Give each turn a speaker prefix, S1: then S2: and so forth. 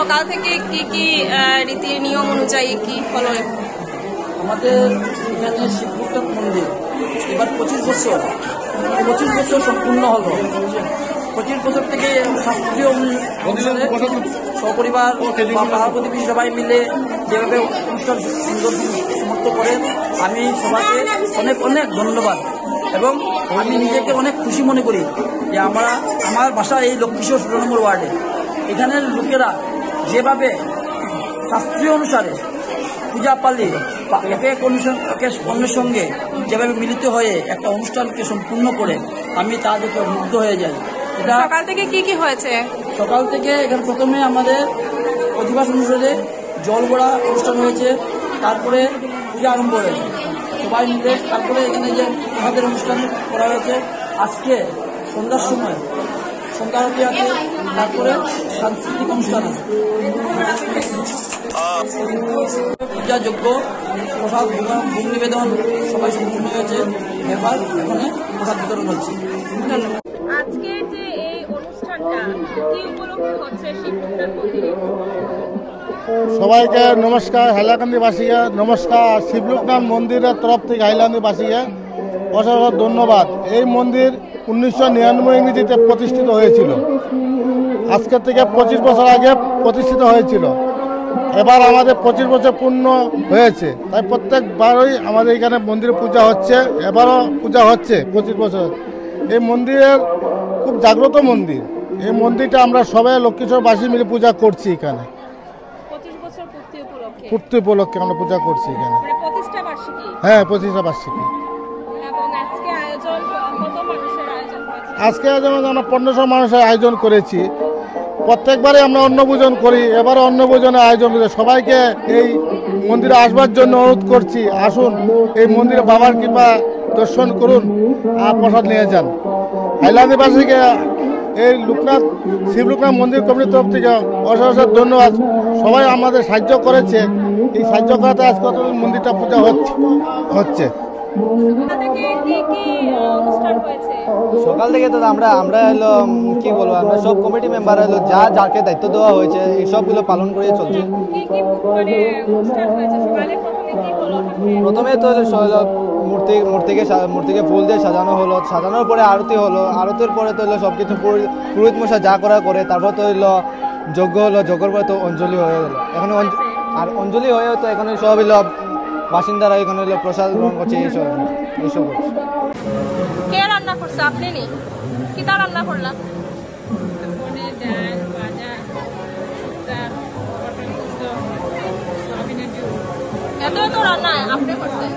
S1: সকাল থেকে কি কি রীতি নিয়ম অনুযায়ী কি হলো?
S2: আমাদের এখানে শিবপুরটা মন্দির এবার 25 বছর সম্পূর্ণ হলো। 25 বছর থেকে শাস্ত্রীয় অনুষ্ঠানে সপরিবার বা পাড়া প্রতিবেশী সবাই মিলে যেভাবে অনুষ্ঠান সুন্দর সমর্থ করেন, আমি সবাইকে অনেক অনেক ধন্যবাদ এবং আমি নিজেকে অনেক খুশি মনে করি যে আমার বাসা এই লক্ষ্মীশ্বর 16 নম্বর ওয়ার্ডে। এখানের লোকেরা যেভাবে শাস্ত্রীয় অনুসারে পূজা পালি বা একে অন্যের সঙ্গে যেভাবে মিলিত হয়ে একটা অনুষ্ঠানকে সম্পূর্ণ করে আমি তা দেখে মুগ্ধ হয়ে যাই। এটা
S1: সকাল থেকে কি কি হয়েছে?
S2: সকাল থেকে এখানে প্রথমে আমাদের অধিবাস অনুসারে জল ভরা অনুষ্ঠান হয়েছে, তারপরে পূজা আরম্ভ হয়েছে সবাই মিলে, তারপরে এখানে যে প্রসাদের অনুষ্ঠান করা হয়েছে। আজকে সন্ধ্যার সময় সন্ধ্যা আরতি আছে, তারপরে সাংস্কৃতিক অনুষ্ঠান আছে, পূজা যজ্ঞ প্রসাদ ভোগ নিবেদন সবাই সম্পূর্ণ হয়েছে। এবার এখানে প্রসাদ বিতরণ হচ্ছে।
S1: ধন্যবাদ। আজকের যে এই অনুষ্ঠানটা কি উপলক্ষে হচ্ছে শিবপুর মন্দিরে?
S3: সবাইকে নমস্কার, হাইলাকান্দিবাসীকে নমস্কার। শিবলোকনাথ মন্দিরের তরফ থেকে হাইলাকান্দিবাসীকে অসংখ্য ধন্যবাদ। এই মন্দির 1999 ইংরেজিতে প্রতিষ্ঠিত হয়েছিল। আজকে থেকে 25 বছর আগে প্রতিষ্ঠিত হয়েছিল। এবার আমাদের 25 বছর পূর্ণ হয়েছে, তাই প্রত্যেকবারই আমাদের এখানে মন্দিরে পূজা হচ্ছে, এবারও পূজা হচ্ছে 25 বছর। এই মন্দিরের খুব জাগ্রত মন্দির। এই মন্দিরটা আমরা সবাই লক্ষ্মীশ্বরবাসী মিলে পূজা করছি এখানে।
S1: 25 বছর
S3: পূর্তি উপলক্ষে আমরা পূজা করছি এখানে।
S1: মানে প্রতিষ্ঠা বার্ষিকী?
S3: হ্যাঁ, প্রতিষ্ঠা বার্ষিকী।
S1: এবং আজকে আয়োজন কত মানুষের আয়োজন হয়েছে?
S3: আজকে যেমন আমরা 1500 মানুষের আয়োজন করেছি। প্রত্যেকবারে আমরা অন্নভোজন করি, এবারও অন্নভোজনের আয়োজন করি। সবাইকে এই মন্দিরে আসবার জন্য অনুরোধ করছি, আসুন এই মন্দিরে বাবার কৃপা দর্শন করুন আর প্রসাদ নিয়ে যান। হাইলাকান্দিবাসীকে এই শিবলোকনাথ মন্দির কমিটির তরফ থেকে অসংখ্য ধন্যবাদ। সবাই আমাদের সাহায্য করেছে, এই সাহায্য করাতে আজকে মন্দিরটা পূজা হচ্ছে।
S4: সকাল থেকে তো আমরা হলো কি বলবো, আমরা সব কমিটি মেম্বার হলো যাকে দায়িত্ব দেওয়া হয়েছে এই সবগুলো পালন করে চলছে। প্রথমে তো মূর্তিকে ফুল দিয়ে সাজানো হলো, সাজানোর পরে আরতি হলো, আরতির পরে তো হলো সবকিছু পুরোহিত মশাই যা করে তারপর তো হলো যজ্ঞ হলো, যজ্ঞর পরে তো অঞ্জলি হয়ে গেল। এখন আর অঞ্জলি হয়ে তো এখানে সব হলো বাসিন্দারা এখানে হলো প্রসাদ গ্রহণ করছে, এইসব করছে।
S1: কে রান্না করছে? আপনি নি? কি তা রান্না করলাম? এত রান্না আপনি করছেন?